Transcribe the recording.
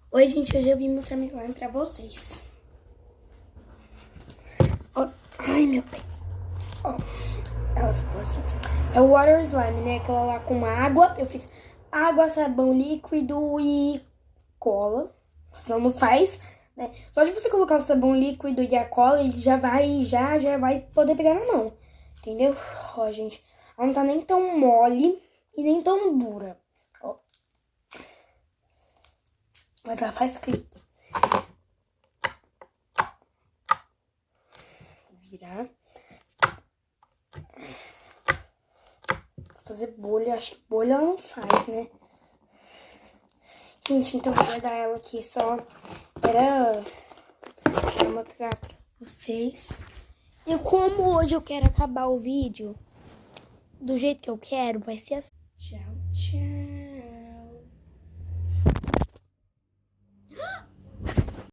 Oi, gente, hoje eu vim mostrar minha slime pra vocês. Ó, ai, meu pé. Ó, ela ficou assim. É o water slime, né? Aquela lá com água. Eu fiz água, sabão líquido e cola. Senão não faz, né? Só de você colocar o sabão líquido e a cola, ele já vai poder pegar na mão. Entendeu? Ó, gente, ela não tá nem tão mole e nem tão dura. Ó. Mas ela faz clique. Virar. Fazer bolha, acho que bolha ela não faz, né? Gente, então eu vou guardar ela aqui só para mostrar pra vocês. E como hoje eu quero acabar o vídeo do jeito que eu quero, vai ser assim.